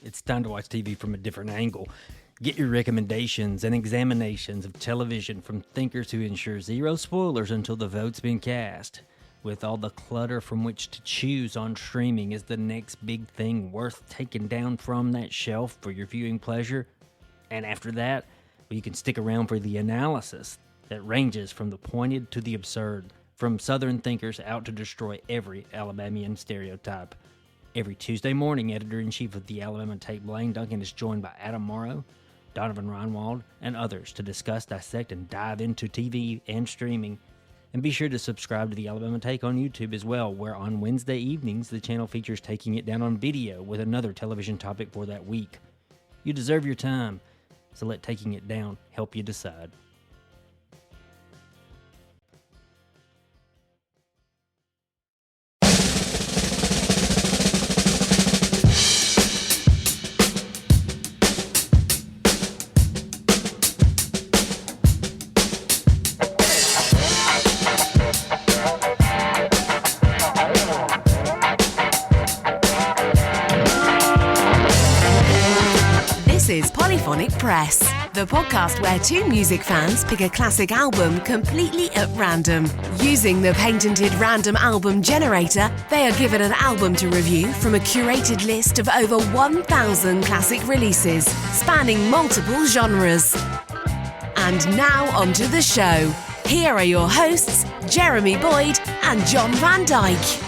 It's time to watch TV from a different angle. Get your recommendations and examinations of television from thinkers who ensure zero spoilers until the vote's been cast. With all the clutter from which to choose on streaming, is the next big thing worth taking down from that shelf for your viewing pleasure? And after that, well, you can stick around for the analysis that ranges from the pointed to the absurd, from Southern thinkers out to destroy every Alabamian stereotype. Every Tuesday morning, Editor-in-Chief of the Alabama Take, Blaine Duncan, is joined by Adam Morrow, Donovan Reinwald, and others to discuss, dissect, and dive into TV and streaming. And be sure to subscribe to the Alabama Take on YouTube as well, where on Wednesday evenings, the channel features Taking It Down on video with another television topic for that week. You deserve your time, so let Taking It Down help you decide. This is Polyphonic Press, the podcast where two music fans pick a classic album completely at random. Using the patented random album generator, they are given an album to review from a curated list of over 1,000 classic releases, spanning multiple genres. And now onto the show. Here are your hosts, Jeremy Boyd and John Van Dyke.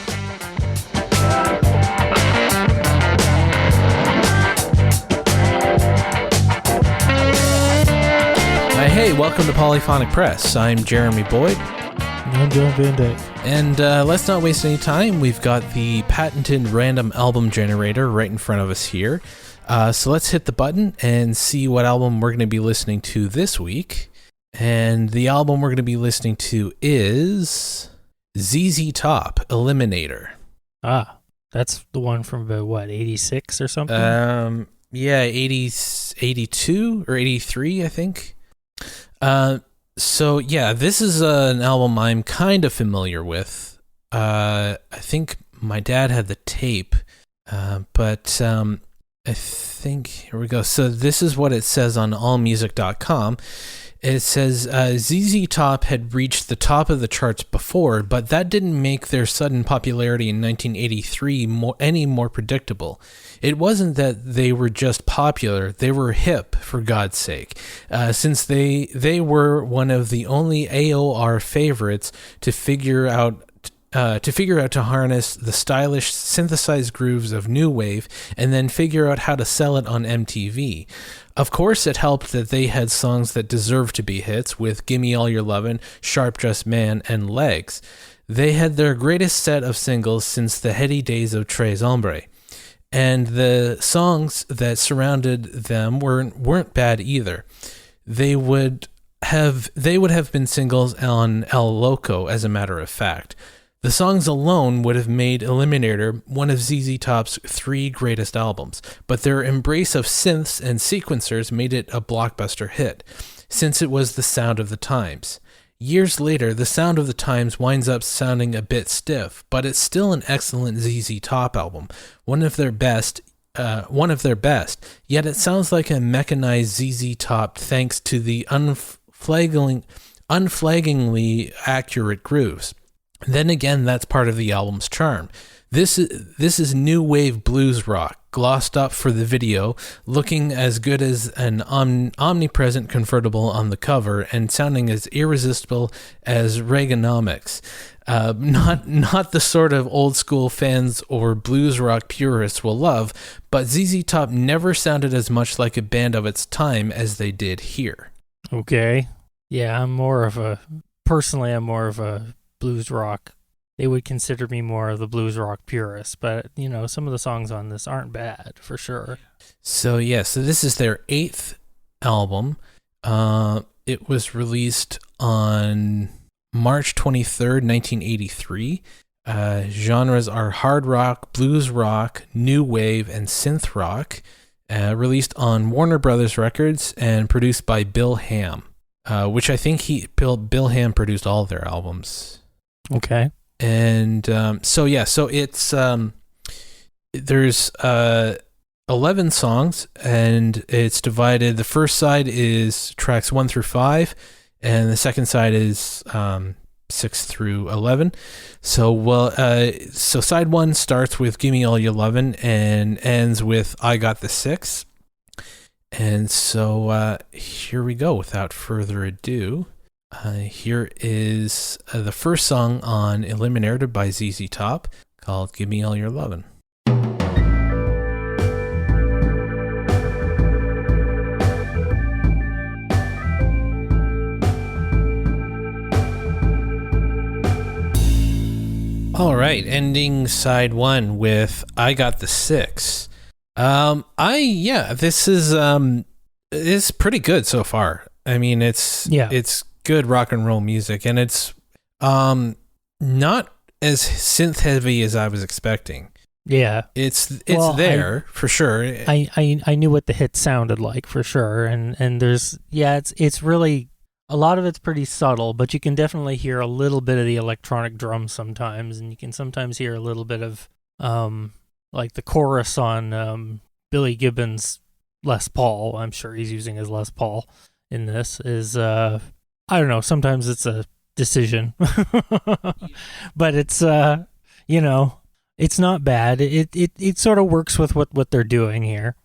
Hey, welcome to Polyphonic Press. I'm Jeremy Boyd. I'm John Van Dyke. And let's not waste any time. We've got the patented random album generator right in front of us here. So let's hit the button and see what album we're going to be listening to this week. And the album we're going to be listening to is ZZ Top, Eliminator. Ah, that's the one from what, 86 or something? Yeah, 82 or 83, I think. So yeah, this is an album I'm kind of familiar with. I think my dad had the tape, but I think, here we go. So this is what it says on allmusic.com. It says ZZ Top had reached the top of the charts before, but that didn't make their sudden popularity in 1983 any more predictable. It wasn't that they were just popular, they were hip, for God's sake, since they were one of the only AOR favorites to figure out to harness the stylish synthesized grooves of new wave and then figure out how to sell it on MTV. Of course, it helped that they had songs that deserved to be hits with Gimme All Your Lovin', Sharp Dressed Man, and Legs. They had their greatest set of singles since the heady days of Tres Hombre. And the songs that surrounded them weren't bad either. They would have been singles on El Loco, as a matter of fact. The songs alone would have made Eliminator one of ZZ Top's 3 greatest albums, but their embrace of synths and sequencers made it a blockbuster hit, since it was the sound of the times. Years later, the sound of the times winds up sounding a bit stiff, but it's still an excellent ZZ Top album, one of their best, yet it sounds like a mechanized ZZ Top thanks to the unflaggingly accurate grooves. Then again, that's part of the album's charm. This is new wave blues rock, glossed up for the video, looking as good as an omnipresent convertible on the cover, and sounding as irresistible as Reaganomics. Not the sort of old school fans or blues rock purists will love, but ZZ Top never sounded as much like a band of its time as they did here. Okay. Yeah, I'm more of a blues rock. They would consider me more of the blues rock purist, but some of the songs on this aren't bad for sure. So this is their 8th album. It was released on March 23rd, 1983. Genres are hard rock, blues rock, new wave, and synth rock. Released on Warner Brothers Records and produced by Bill Ham, which I think Bill Ham produced all of their albums. Okay. And so it's there's 11 songs, and it's divided. The first side is tracks 1 through 5, and the second side is 6 through 11. So side 1 starts with Gimme All Your Lovin' and ends with I Got the 6. And so here we go. Without further ado, here is the first song on Eliminator by ZZ Top, called Gimme All Your Lovin'. All right, ending side 1 with I Got the 6. This is pretty good so far. I mean, it's good rock and roll music, and it's not as synth heavy as I was expecting. Yeah, it's there for sure. I knew what the hit sounded like for sure, and there's it's really. A lot of it's pretty subtle, but you can definitely hear a little bit of the electronic drums sometimes, and you can sometimes hear a little bit of like the chorus on Billy Gibbons' Les Paul. I'm sure he's using his Les Paul in this. Is I don't know. Sometimes it's a decision, but it's it's not bad. It sort of works with what they're doing here.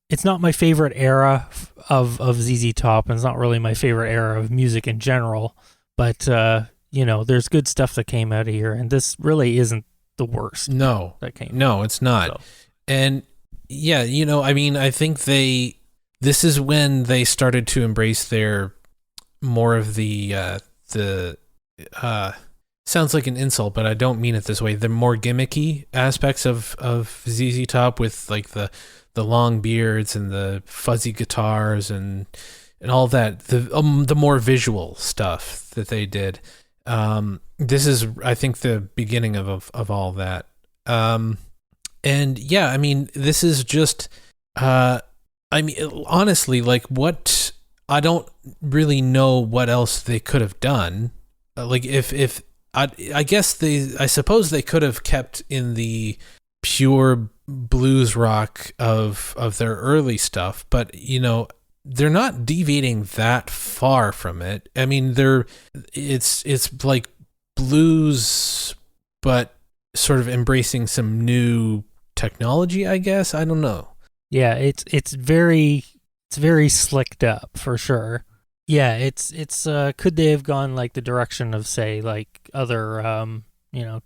It's not my favorite era of ZZ Top, and it's not really my favorite era of music in general, but, there's good stuff that came out of here, and this really isn't the worst. No, it's not. So. And, I think this is when they started to embrace their more of the sounds like an insult, but I don't mean it this way, the more gimmicky aspects of ZZ Top with, like, the long beards and the fuzzy guitars and all that, the more visual stuff that they did. This is, I think, the beginning of all that. This is just, honestly, like, what, I don't really know what else they could have done. Like, if I suppose they could have kept in the pure blues rock of their early stuff, but they're not deviating that far from it. I mean, it's like blues, but sort of embracing some new technology, I guess. I don't know. Yeah, it's very slicked up for sure. Yeah, it's could they have gone like the direction of, say, like other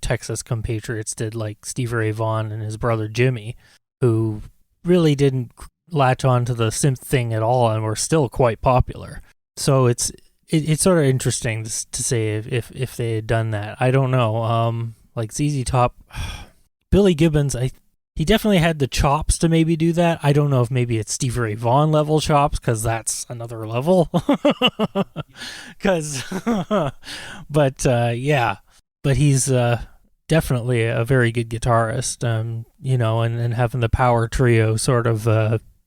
Texas compatriots did, like Stevie Ray Vaughan and his brother Jimmy, who really didn't latch on to the synth thing at all and were still quite popular. So it's sort of interesting to say if they had done that. I don't know. Like ZZ Top, Billy Gibbons, he definitely had the chops to maybe do that. I don't know if maybe it's Stevie Ray Vaughan level chops, because that's another level. But he's definitely a very good guitarist, and having the power trio sort of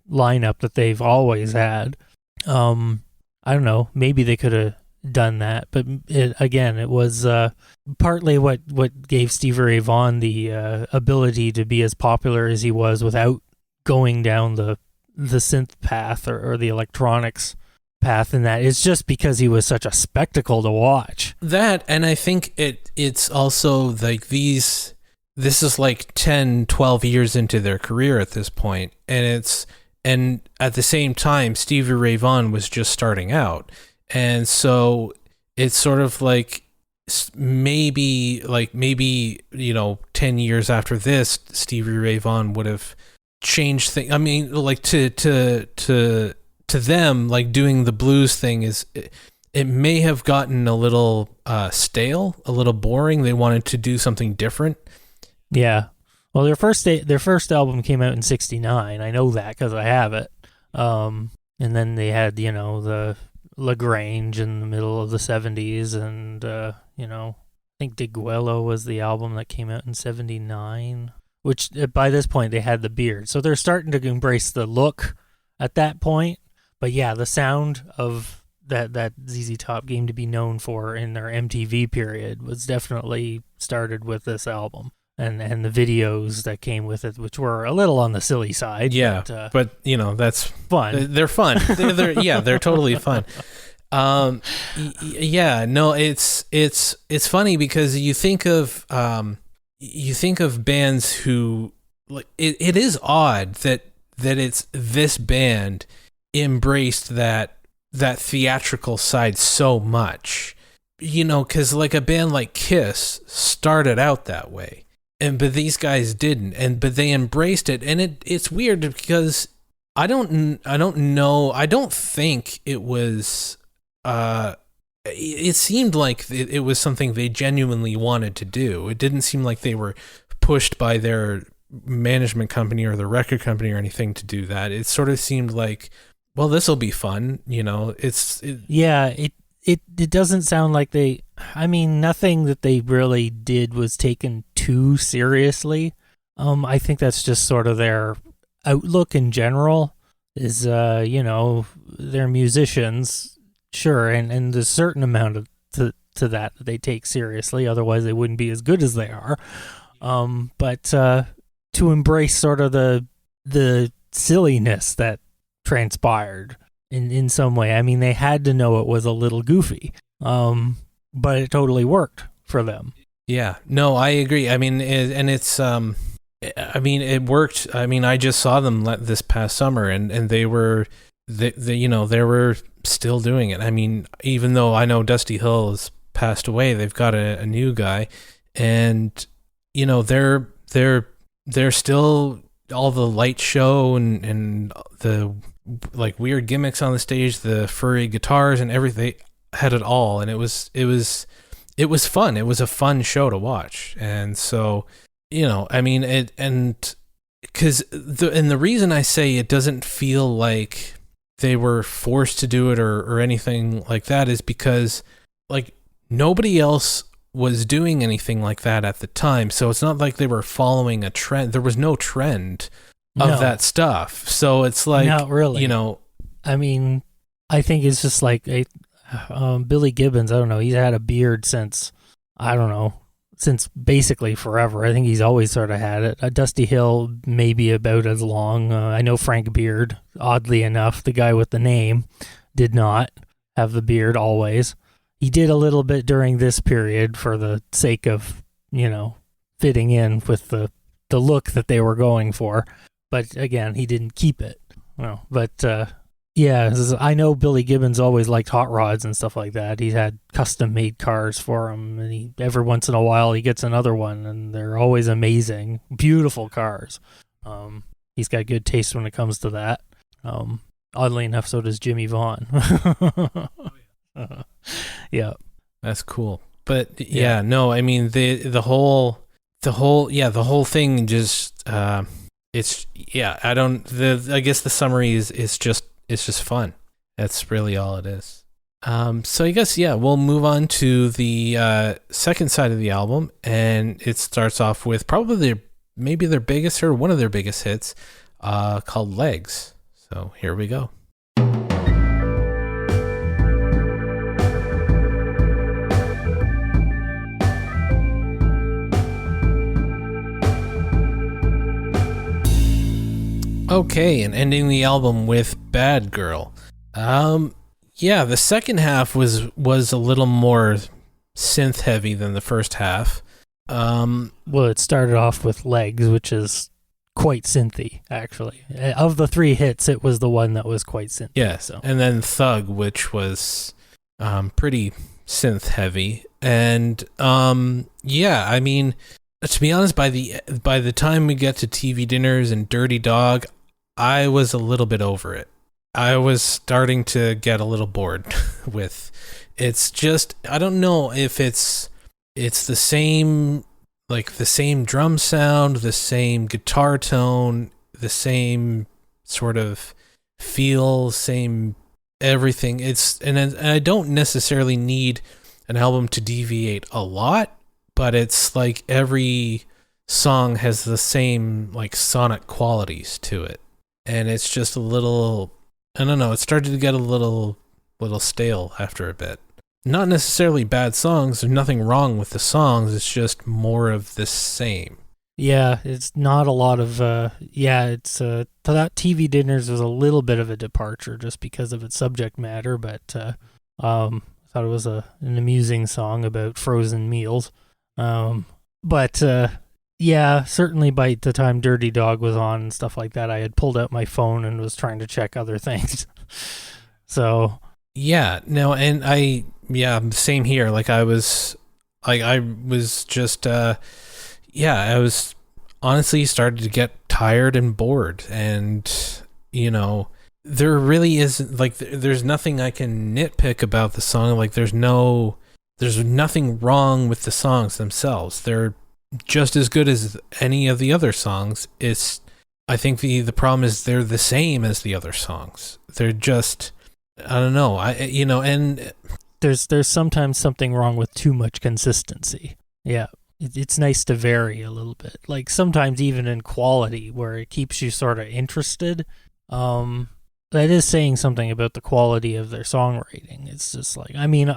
lineup that they've always had. I don't know, maybe they could have done that, but it was partly what gave Stevie Ray Vaughan the ability to be as popular as he was without going down the synth path or the electronics path, and that it's just because he was such a spectacle to watch. That, and I think it's also like this is like 10, 12 years into their career at this point, and at the same time Stevie Ray Vaughan was just starting out, and so it's sort of like maybe 10 years after this, Stevie Ray Vaughan would have changed things. I mean, like to them, like doing the blues thing it may have gotten a little stale, a little boring. They wanted to do something different. Yeah. Well, their first album came out in �69. I know that because I have it. And then they had, the LaGrange in the middle of the 70s, and I think Diguello was the album that came out in '79, which by this point they had the beard. So they're starting to embrace the look at that point. But yeah, the sound of that ZZ Top came to be known for in their MTV period was definitely started with this album. and the videos that came with it, which were a little on the silly side. Yeah, but you know, that's fun. They're fun. They're totally fun. Yeah, no, it's funny because you think of bands who like it is odd that it's this band embraced that theatrical side so much, you know, because like a band like Kiss started out that way, but these guys didn't, but they embraced it, and it's weird because I don't know, I don't think it was it seemed like it was something they genuinely wanted to do. It didn't seem like they were pushed by their management company or the record company or anything to do that. It sort of seemed like, well, this will be fun, you know. It doesn't sound like they, I mean, nothing that they really did was taken too seriously. I think that's just sort of their outlook in general is, you know, they're musicians, sure, and there's a certain amount of to that they take seriously, otherwise they wouldn't be as good as they are. But to embrace sort of the silliness that transpired in some way. I mean, they had to know it was a little goofy, but it totally worked for them. Yeah, no, I agree. I mean, it worked. I mean, I just saw them this past summer, and they were, you know, they were still doing it. I mean, even though I know Dusty Hill has passed away, they've got a new guy, and you know, they're still all the light show and the like weird gimmicks on the stage, the furry guitars and everything, had it all, and it was fun. It was a fun show to watch. And so, you know, I mean, the reason I say it doesn't feel like they were forced to do it or anything like that is because like nobody else was doing anything like that at the time. So it's not like they were following a trend. There was no trend of that stuff. So it's like, not really. You know, I mean, I think it's just like Billy Gibbons. I don't know. He's had a beard since basically forever. I think he's always sort of had it. Dusty Hill maybe about as long. I know Frank Beard, oddly enough, the guy with the name, did not have the beard always. He did a little bit during this period for the sake of, you know, fitting in with the look that they were going for. But again, he didn't keep it. No, but yeah, I know Billy Gibbons always liked hot rods and stuff like that. He had custom-made cars for him, and every once in a while he gets another one, and they're always amazing, beautiful cars. He's got good taste when it comes to that. Oddly enough, so does Jimmy Vaughn. Yeah, that's cool. But yeah, no, I mean the whole thing just it's I guess the summary is it's just fun. That's really all it is. So I guess we'll move on to the second side of the album, and it starts off with probably maybe their biggest or one of their biggest hits, called Legs. So here we go. Okay, and ending the album with Bad Girl. The second half was a little more synth heavy than the first half. Well, it started off with Legs, which is quite synthy, actually. Of the three hits, it was the one that was quite synthy. Yeah, so. And then Thug, which was pretty synth heavy. And I mean, to be honest, by the time we get to TV Dinners and Dirty Dog, I was a little bit over it. I was starting to get a little bored with. It's just, I don't know if it's the same, like the same drum sound, the same guitar tone, the same sort of feel, same everything. And I don't necessarily need an album to deviate a lot, but it's like every song has the same like sonic qualities to it. And it's just a little, I don't know, it started to get a little stale after a bit. Not necessarily bad songs, there's nothing wrong with the songs, it's just more of the same. Yeah, it's not a lot of it's that TV Dinners was a little bit of a departure just because of its subject matter, but I thought it was an amusing song about frozen meals. But yeah, certainly by the time Dirty Dog was on and stuff like that, I had pulled out my phone and was trying to check other things. So yeah, no, and same here. Like I was just I was honestly started to get tired and bored, and there really isn't, like, there's nothing I can nitpick about the song. Like there's nothing wrong with the songs themselves. They're just as good as any of the other songs. I think the problem is they're the same as the other songs. They're just, I don't know. And there's sometimes something wrong with too much consistency. Yeah. It's nice to vary a little bit. Like sometimes even in quality where it keeps you sort of interested. That is saying something about the quality of their songwriting. It's just like, I mean,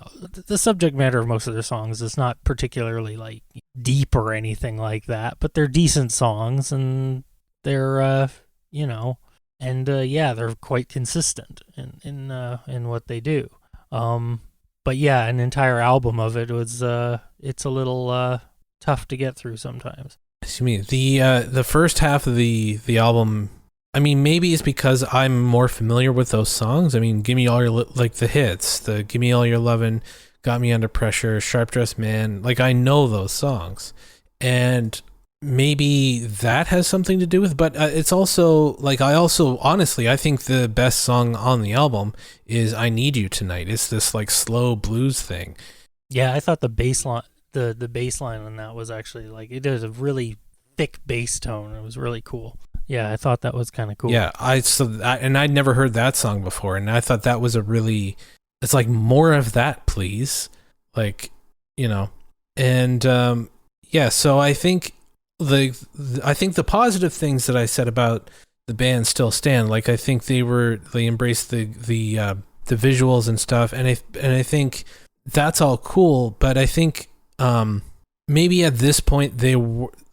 the subject matter of most of their songs is not particularly like deep or anything like that, but they're decent songs and they're, they're quite consistent in what they do. But yeah, an entire album of it was, it's a little, tough to get through sometimes. Excuse me. The first half of the album, I mean, maybe it's because I'm more familiar with those songs. I mean, Gimme All Your, like the hits, the Gimme All Your Lovin', Got Me Under Pressure, Sharp Dressed Man. Like I know those songs, and maybe that has something to do with. But it's also like honestly, I think the best song on the album is "I Need You Tonight." It's this like slow blues thing. Yeah, I thought the bass line, the bass line on that was actually like, it has a really thick bass tone. It was really cool. Yeah, I thought that was kind of cool. Yeah, and I'd never heard that song before, and I thought that was it's like more of that, please. Like, and so I think the positive things that I said about the band still stand. Like I think they embraced the visuals and stuff, and I think that's all cool, but I think maybe at this point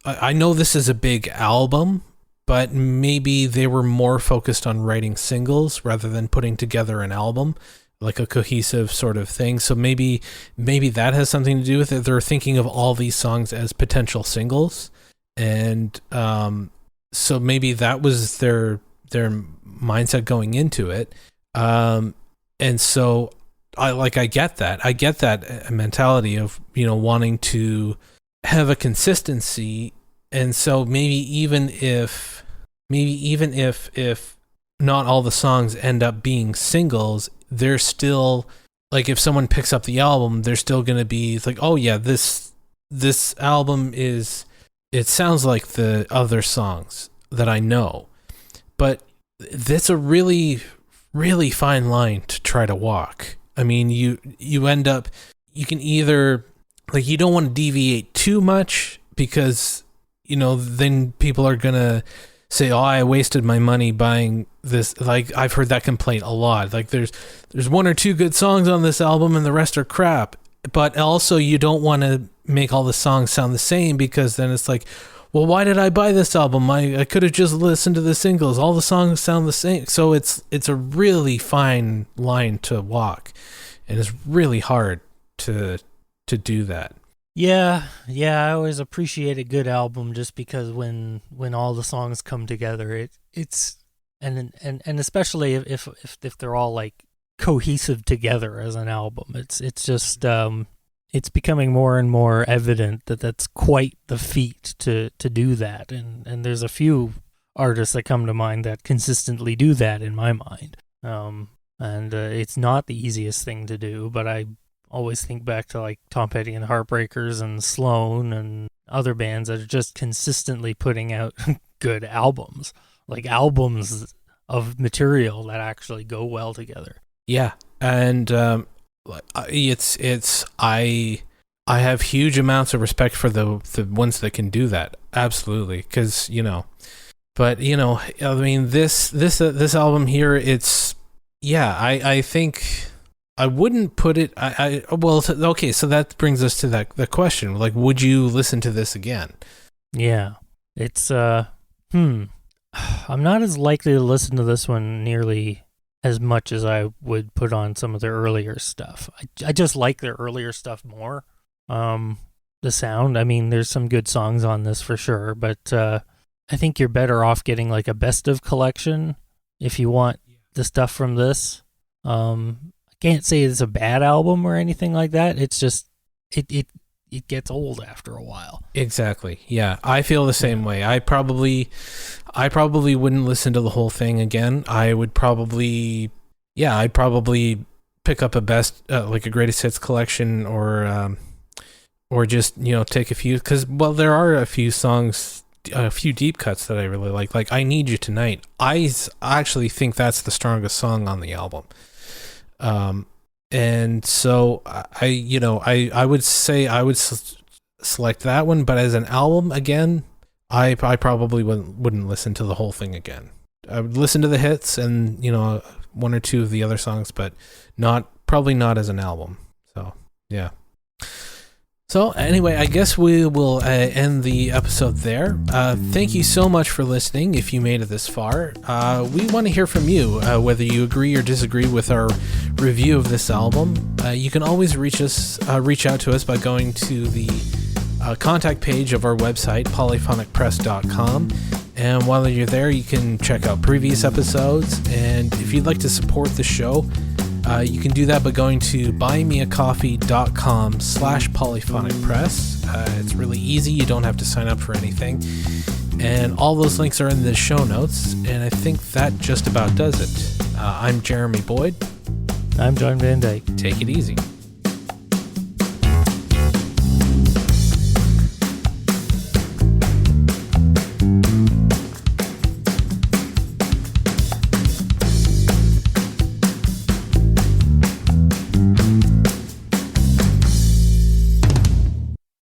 I know this is a big album, but maybe they were more focused on writing singles rather than putting together an album, like a cohesive sort of thing. So maybe that has something to do with it. They're thinking of all these songs as potential singles, and so maybe that was their mindset going into it. And so I get that mentality of wanting to have a consistency. And so maybe even if not all the songs end up being singles, they're still like, if someone picks up the album, they're still going to be like, oh yeah, this album it sounds like the other songs that I know. But that's a really, really fine line to try to walk. I mean, you can either, like, you don't want to deviate too much because then people are going to say, oh, I wasted my money buying this. Like, I've heard that complaint a lot. Like, there's one or two good songs on this album and the rest are crap. But also you don't want to make all the songs sound the same, because then it's like, well, why did I buy this album? I could have just listened to the singles. All the songs sound the same. So it's a really fine line to walk, and it's really hard to do that. Yeah, I always appreciate a good album just because when all the songs come together, it's and especially if they're all like cohesive together as an album, it's just it's becoming more and more evident that that's quite the feat to do that, and there's a few artists that come to mind that consistently do that in my mind, and it's not the easiest thing to do, but I always think back to like Tom Petty and the Heartbreakers and Sloan and other bands that are just consistently putting out good albums, like albums of material that actually go well together. Yeah, and I have huge amounts of respect for the ones that can do that. Absolutely, because but I mean this album here, it's I think I wouldn't put it. Okay, so that brings us to the question. Like, would you listen to this again? Yeah. It's I'm not as likely to listen to this one nearly as much as I would put on some of their earlier stuff. I just like their earlier stuff more. The sound, I mean, there's some good songs on this for sure, but I think you're better off getting like a best of collection if you want the stuff from this. I can't say it's a bad album or anything like that. It's just it gets old after a while. Exactly. Yeah, I feel the same way. I probably wouldn't listen to the whole thing again. I'd probably pick up a best like a greatest hits collection or just, take a few, because there are a few songs, a few deep cuts that I really like I Need You Tonight. I actually think that's the strongest song on the album. And so I would say I would select that one, but as an album again, I probably wouldn't listen to the whole thing again. I would listen to the hits and one or two of the other songs, but probably not as an album. So yeah. So anyway, I guess we will end the episode there. Thank you so much for listening. If you made it this far, we want to hear from you, whether you agree or disagree with our review of this album. You can always reach out to us by going to the contact page of our website, polyphonicpress.com. And while you're there, you can check out previous episodes. And if you'd like to support the show, you can do that by going to buymeacoffee.com/polyphonicpress. It's really easy. You don't have to sign up for anything. And all those links are in the show notes. And I think that just about does it. I'm Jeremy Boyd. I'm John Van Dyke. Take it easy.